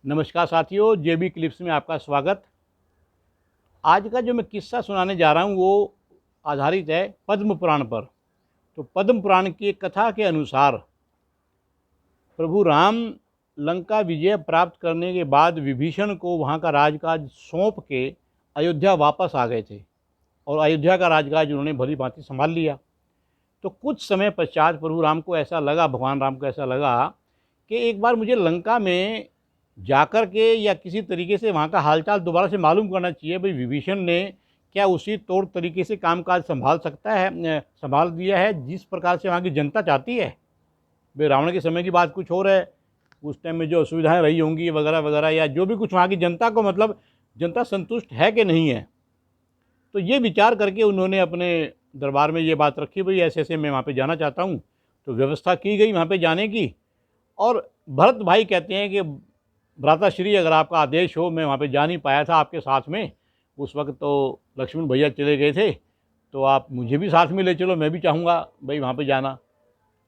नमस्कार साथियों, जेबी क्लिप्स में आपका स्वागत। आज का जो मैं किस्सा सुनाने जा रहा हूँ वो आधारित है पद्म पुराण पर। तो पद्म पुराण की एक कथा के अनुसार प्रभु राम लंका विजय प्राप्त करने के बाद विभीषण को वहाँ का राजकाज सौंप के अयोध्या वापस आ गए थे और अयोध्या का राजकाज उन्होंने भली भांति संभाल लिया। तो कुछ समय पश्चात प्रभु राम को ऐसा लगा, भगवान राम को ऐसा लगा कि एक बार मुझे लंका में जाकर के या किसी तरीके से वहाँ का हालचाल दोबारा से मालूम करना चाहिए। भाई विभीषण ने क्या उसी तौर तरीके से कामकाज संभाल सकता है, संभाल दिया है जिस प्रकार से वहाँ की जनता चाहती है। भाई रावण के समय की बात कुछ और है, उस टाइम में जो असुविधाएं रही होंगी वगैरह वगैरह, या जो भी कुछ वहाँ की जनता को, मतलब जनता संतुष्ट है कि नहीं है। तो ये विचार करके उन्होंने अपने दरबार में ये बात रखी, भाई ऐसे ऐसे मैं वहाँ पे जाना चाहता हूँ। तो व्यवस्था की गई वहाँ पे जाने की। और भरत भाई कहते हैं कि भ्राताश्री, अगर आपका आदेश हो, मैं वहाँ पे जा नहीं पाया था आपके साथ में, उस वक्त तो लक्ष्मण भैया चले गए थे, तो आप मुझे भी साथ में ले चलो, मैं भी चाहूँगा भाई वहाँ पे जाना।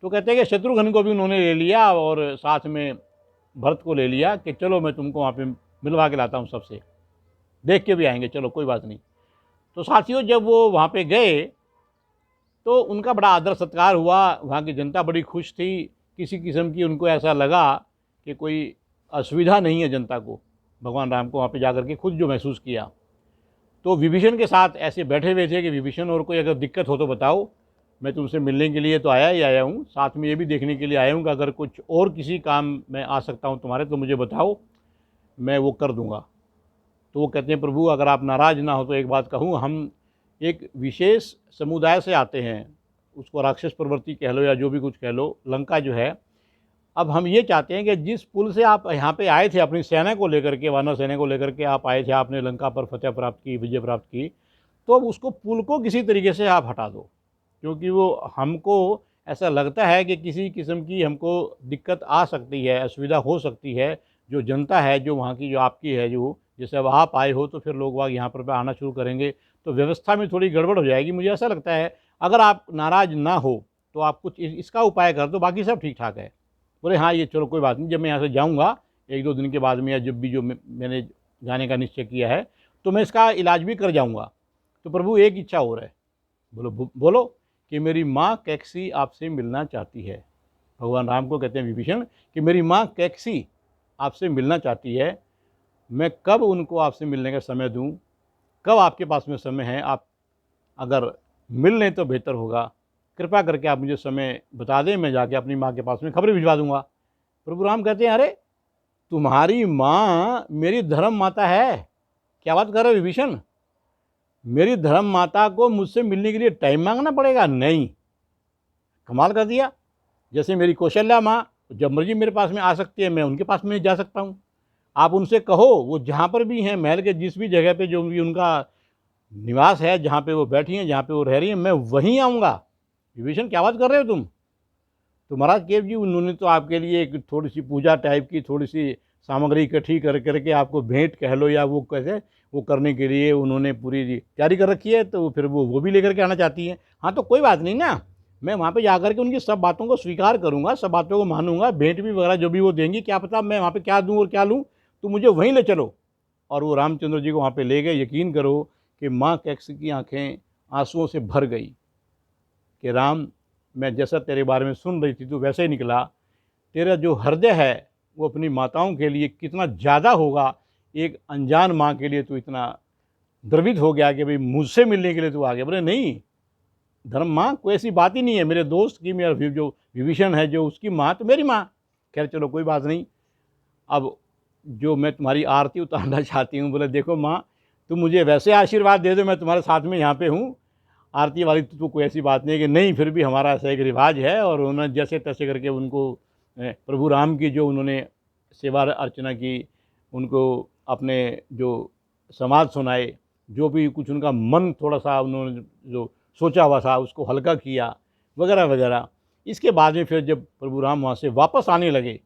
तो कहते हैं कि शत्रुघ्न को भी उन्होंने ले लिया और साथ में भरत को ले लिया कि चलो मैं तुमको वहाँ पे मिलवा के लाता हूँ, सबसे देख के भी आएंगे, चलो कोई बात नहीं। तो साथियों, जब वो वहाँ पे गए तो उनका बड़ा आदर सत्कार हुआ, वहाँ की जनता बड़ी खुश थी। किसी किस्म की उनको ऐसा लगा कि कोई असुविधा नहीं है जनता को, भगवान राम को वहाँ पे जाकर के खुद जो महसूस किया। तो विभीषण के साथ ऐसे बैठे हुए थे कि विभीषण, और कोई अगर दिक्कत हो तो बताओ, मैं तुमसे मिलने के लिए तो आया ही आया हूँ, साथ में ये भी देखने के लिए आया हूँ कि अगर कुछ और किसी काम में आ सकता हूँ तुम्हारे तो मुझे बताओ, मैं वो कर दूँगा। तो वो कहते हैं, प्रभु अगर आप नाराज़ ना हो तो एक बात कहूँ, हम एक विशेष समुदाय से आते हैं, उसको राक्षस प्रवृत्ति कह लो या जो भी कुछ कह लो, लंका जो है। अब हम ये चाहते हैं कि जिस पुल से आप यहाँ पे आए थे अपनी सेना को लेकर के, वानर सेना को लेकर के आप आए थे, आपने लंका पर फतेह प्राप्त की, विजय प्राप्त की, तो अब उसको पुल को किसी तरीके से आप हटा दो, क्योंकि वो हमको ऐसा लगता है कि किसी किस्म की हमको दिक्कत आ सकती है, असुविधा हो सकती है। जो जनता है जो वहाँ की, जो आपकी है, जो जैसे अब आप आए हो तो फिर लोग वहाँ यहाँ पर आना शुरू करेंगे, तो व्यवस्था में थोड़ी गड़बड़ हो जाएगी। मुझे ऐसा लगता है अगर आप नाराज़ ना हो तो आप कुछ इसका उपाय कर दो, बाकी सब ठीक ठाक है। बोले हाँ, ये चलो कोई बात नहीं, जब मैं यहाँ से जाऊँगा एक दो दिन के बाद में, या जब भी जो मैंने जाने का निश्चय किया है तो मैं इसका इलाज भी कर जाऊँगा। तो प्रभु एक इच्छा और है। बोलो बोलो कि मेरी माँ कैकसी आपसे मिलना चाहती है। भगवान राम को कहते हैं विभीषण कि मेरी माँ कैकसी आपसे मिलना चाहती है। मैं कब उनको आपसे मिलने का समय दूँ, कब आपके पास में समय है? आप अगर मिल लें तो बेहतर होगा, कृपा करके आप मुझे समय बता दें, मैं जाके अपनी माँ के पास में खबर भिजवा दूंगा। प्रभु राम कहते हैं, अरे तुम्हारी माँ मेरी धर्म माता है, क्या बात कर रहे हो विभीषण? मेरी धर्म माता को मुझसे मिलने के लिए टाइम मांगना पड़ेगा? नहीं, कमाल कर दिया। जैसे मेरी कौशल्या माँ जब मर्जी मेरे पास में आ सकती है, मैं उनके पास में जा सकता हूँ। आप उनसे कहो, वो जहाँ पर भी हैं, महल के जिस भी जगह पे जो भी उनका निवास है, जहाँ पे वो बैठी हैं, जहाँ पे वो रह रही हैं, मैं वहीं आऊँगा। विभीषण क्या बात कर रहे हो तुम? तो महाराज केव जी, उन्होंने तो आपके लिए एक थोड़ी सी पूजा टाइप की थोड़ी सी सामग्री इकट्ठी कर करके आपको भेंट कह लो या वो कैसे, वो करने के लिए उन्होंने पूरी तैयारी कर रखी है, तो फिर वो भी लेकर के आना चाहती हैं। हाँ तो कोई बात नहीं ना, मैं वहाँ पे जाकर के उनकी सब बातों को स्वीकार करूँगा, सब बातों को मानूंगा, भेंट भी वगैरह जो भी वो देंगी, क्या पता मैं वहाँ पे क्या दूँ और क्या लूँ, तो मुझे वहीं ले चलो। और वो रामचंद्र जी को वहाँ पे ले गए। यकीन करो कि माँ कैक्स की आंखें आंसुओं से भर गई कि राम, मैं जैसा तेरे बारे में सुन रही थी तो वैसे ही निकला। तेरा जो हृदय है वो अपनी माताओं के लिए कितना ज़्यादा होगा, एक अनजान माँ के लिए तो इतना द्रवित हो गया कि भाई मुझसे मिलने के लिए तू आ गया। बोले नहीं धर्म माँ, कोई ऐसी बात ही नहीं है, मेरे दोस्त की, मेरा जो विभीषण है जो उसकी माँ तो मेरी माँ। खैर चलो कोई बात नहीं। अब जो मैं तुम्हारी आरती उतारना चाहती हूँ। बोले देखो माँ, तुम मुझे वैसे आशीर्वाद दे दो, मैं तुम्हारे साथ में यहाँ पे हूँ, आरती वाली तो कोई ऐसी बात नहीं है कि नहीं, फिर भी हमारा ऐसा एक रिवाज है। और उन्होंने जैसे तैसे करके उनको प्रभु राम की जो उन्होंने सेवा अर्चना की, उनको अपने जो समाज सुनाए, जो भी कुछ उनका मन थोड़ा सा उन्होंने जो सोचा हुआ था उसको हल्का किया वगैरह वगैरह। इसके बाद में फिर जब प्रभु राम वहाँ से वापस आने लगे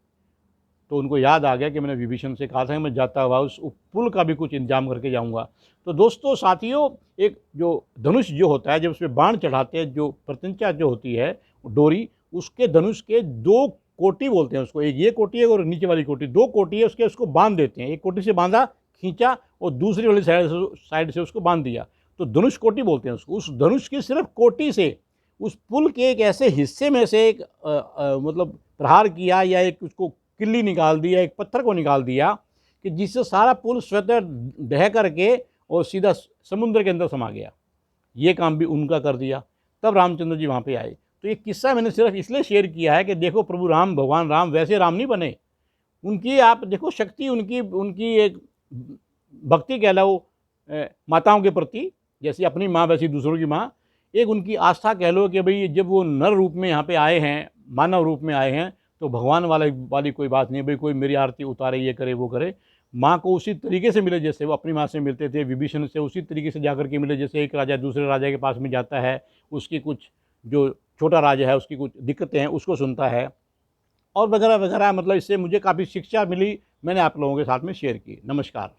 तो उनको याद आ गया कि मैंने विभीषण से कहा था कि मैं जाता हुआ उस पुल का भी कुछ इंतजाम करके जाऊंगा। तो दोस्तों साथियों, एक जो धनुष जो होता है, जब उसमें बाण चढ़ाते हैं, जो प्रत्यंचा जो होती है डोरी, उसके धनुष के दो कोटी बोलते हैं उसको, एक ये कोटी है और नीचे वाली कोटी, दो कोटी है उसके, उसको बांध देते हैं। एक कोटी से बांधा, खींचा और दूसरी वाली साइड से उसको बांध दिया, तो धनुष कोटी बोलते हैं उसको। उस धनुष की सिर्फ कोटी से उस पुल के एक ऐसे हिस्से में से एक मतलब प्रहार किया, या एक उसको किल्ली निकाल दिया, एक पत्थर को निकाल दिया, कि जिससे सारा पुल स्वतः ढह करके और सीधा समुद्र के अंदर समा गया। ये काम भी उनका कर दिया। तब रामचंद्र जी वहाँ पे आए। तो ये किस्सा मैंने सिर्फ इसलिए शेयर किया है कि देखो, प्रभु राम, भगवान राम वैसे राम नहीं बने। उनकी आप देखो शक्ति, उनकी उनकी एक भक्ति कह लो माताओं के प्रति, जैसी अपनी माँ वैसी दूसरों की माँ। एक उनकी आस्था कह लो कि भाई जब वो नर रूप में यहाँ पे आए हैं, मानव रूप में आए हैं, तो भगवान वाली कोई बात नहीं, भाई कोई मेरी आरती उतारे, ये करे वो करे। माँ को उसी तरीके से मिले जैसे वो अपनी माँ से मिलते थे, विभीषण से उसी तरीके से जाकर के मिले जैसे एक राजा दूसरे राजा के पास में जाता है, उसकी कुछ जो छोटा राजा है उसकी कुछ दिक्कतें हैं उसको सुनता है, और वगैरह वगैरह। मतलब इससे मुझे काफ़ी शिक्षा मिली, मैंने आप लोगों के साथ में शेयर की। नमस्कार।